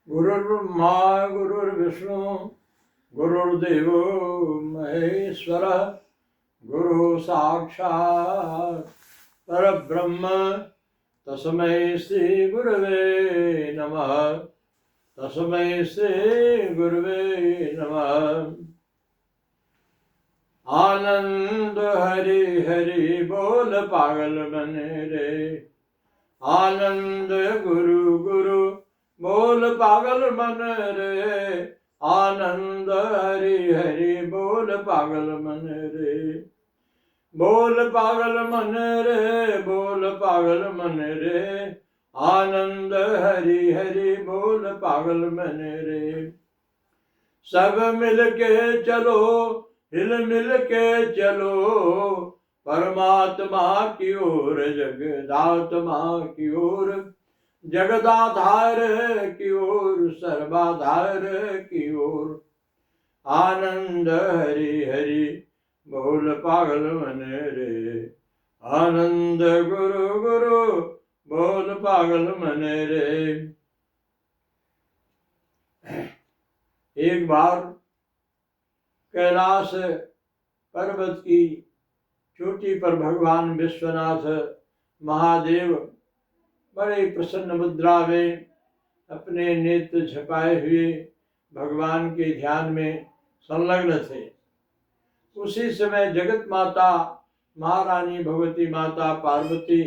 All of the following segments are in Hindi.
गुरुर्ब्रह्मा गुरुर्विष्णु गुरुर्देवो महेश्वरः गुरु साक्षात् परब्रह्म तस्मै श्री गुरवे नमः। तस्मै श्री गुरवे नमः। आनंद हरि हरि बोल पागल मन रे, आनंद गुरु गुरु बोल पागल मन रे, आनंद हरि हरि बोल पागल मन रे, बोल पागल मन रे, बोल पागल मन रे, आनंद हरि हरि बोल पागल मन रे। सब मिल के चलो, हिल मिल के चलो, परमात्मा की ओर, जगदात्मा की ओर, जगदाधार की ओर, सर्वाधार की ओर। आनंद हरि हरि बोल पागल मन रे, आनंद गुरु गुरु बोल पागल मन रे। एक बार कैलाश पर्वत की चोटी पर भगवान विश्वनाथ महादेव बड़े प्रसन्न मुद्रा में अपने नेत्र झपाए हुए भगवान के ध्यान में संलग्न थे। उसी समय जगत माता महारानी भगवती माता पार्वती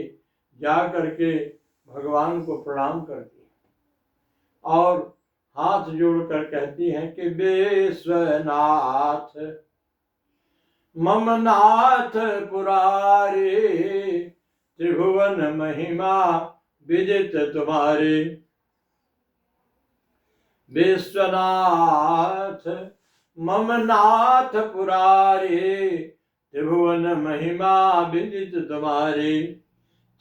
जा करके भगवान को प्रणाम करती और हाथ जोड़कर कहती हैं कि विश्वनाथ मम नाथ पुरारे, त्रिभुवन महिमा विदित तुम्हारे। विश्वनाथ मम नाथ पुरारे, त्रिभुवन महिमा विदित तुम्हारे।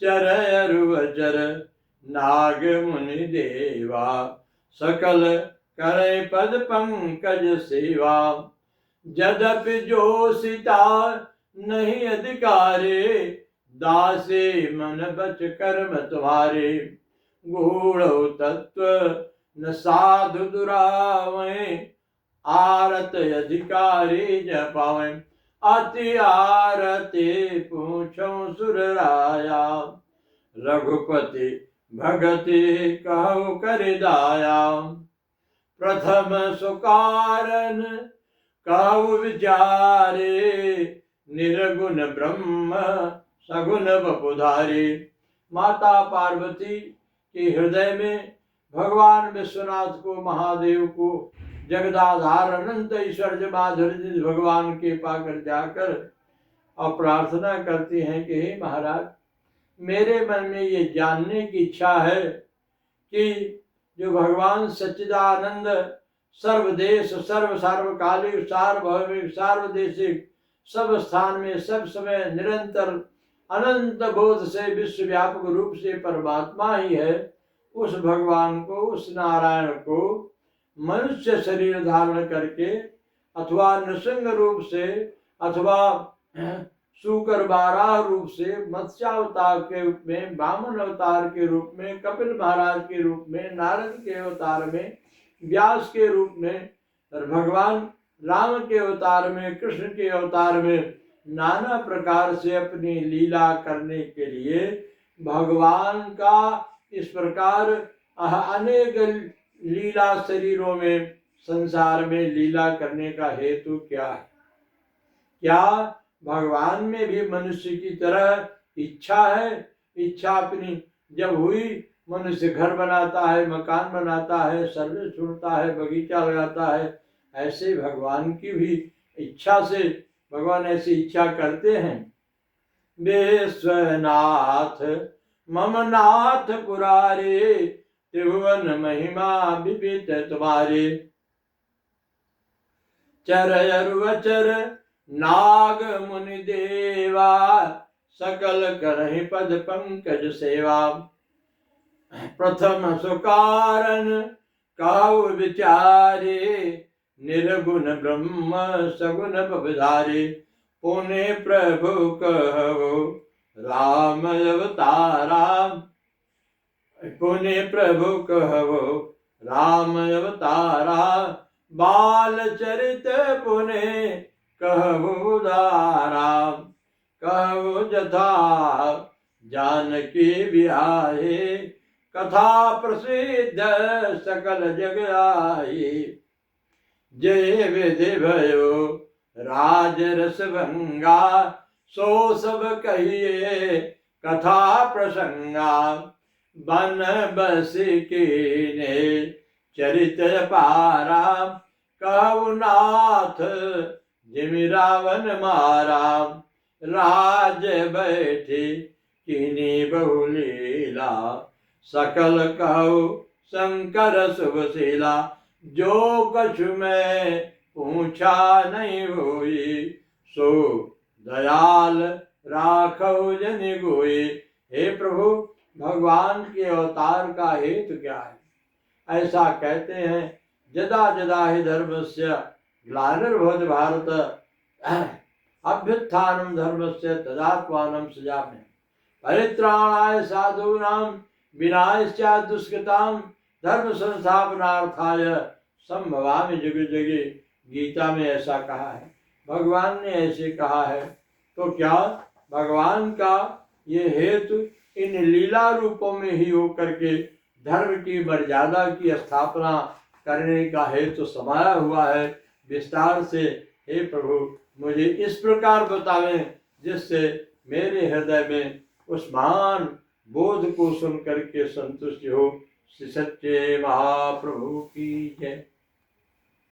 चरयरुवचर नाग मुनि देवा, सकल करे पद पंकज सेवा। यद्यपि जोशिता नहीं अधिकारे, दासे मन बच कर्म तुम्हारे। गूढ़ तत्व न साधु दुरावे, आरत अधिकारी जपावे। अति आरते पूछो सुरराया, रघुपति भगति कहु कर दाया। प्रथम सुकारन कहु विचारे, निर्गुण ब्रह्म सगुण बपुधारी। माता पार्वती के हृदय में भगवान विश्वनाथ को, महादेव को, जगदाधार अनंत ऐश्वर्य माधुर्य भगवान के पाकर जाकर और प्रार्थना करती हैं कि हे महाराज, मेरे मन में ये जानने की इच्छा है कि जो भगवान सच्चिदानंद सर्वदेश सर्व सार्वकालिक सार्वभौमिक सार्वदेशिक सब स्थान में सब समय निरंतर अनंत बोध से विश्वव्यापक रूप से परमात्मा ही है, उस भगवान को, उस नारायण को मनुष्य शरीर धारण करके अथवा नृसिंह रूप से अथवा शूकर बाराह रूप से, मत्स्यावतार के रूप में, वामन अवतार के रूप में, कपिल महाराज के रूप में, नारद के अवतार में, व्यास के रूप में, और भगवान राम के अवतार में, कृष्ण के अवतार में नाना प्रकार से अपनी लीला करने के लिए भगवान का इस प्रकार अनेक लीला शरीरों में संसार में लीला करने का हेतु क्या है? क्या भगवान में भी मनुष्य की तरह इच्छा है? इच्छा अपनी जब हुई, मनुष्य घर बनाता है, मकान बनाता है, सर्विस छोड़ता है, बगीचा लगाता है, ऐसे भगवान की भी इच्छा से भगवान ऐसी इच्छा करते हैं। विश्वनाथ मम नाथ पुरारे, त्रिभुवन महिमा विदित तुम्हारे। चरयरुवचर नाग मुनि देवा, सकल करहि पद पंकज सेवा। प्रथम सुकारन कहु विचारे, निर्गुण ब्रह्म सगुण बधारे। पुने प्रभु कहु राम अवतारा, पुने प्रभु कहु राम अवतारा बाल चरित पुने कहु उदारा कहु जथा जानकी बिहाए कथा प्रसिद्ध सकल जग आई जय विधि भयो राज रस भंगा सो सब कहिए कथा प्रसंगा बन बस कीने चरित पारा कहु नाथ जिमि रावण मारा राज बैठे कीनी बहुलीला सकल कहु शंकर शुभशीला जो कछु मैं पूछा नहीं हुई सो दयाल राखो जन गोई। हे प्रभु, भगवान के अवतार का हेतु क्या है? ऐसा कहते हैं, जदा जदा हि धर्मस्य ग्लानिर्भवति भारत अभ्युत्थानं धर्मस्य तदात्मानं सृजाम्यहम् परित्राणाय साधूनां विनाशाय दुष्कृतां धर्म संस्थापनार्थाय संभवामि जुगे जुगे। गीता में ऐसा कहा है, भगवान ने ऐसे कहा है। तो क्या भगवान का ये हेतु इन लीला रूपों में ही होकर के धर्म की मर्यादा की स्थापना करने का हेतु समाया हुआ है? विस्तार से हे प्रभु मुझे इस प्रकार बतावें जिससे मेरे हृदय में उस महान बोध को सुन करके संतुष्ट हो। श्री सच्चे महाप्रभु की जय।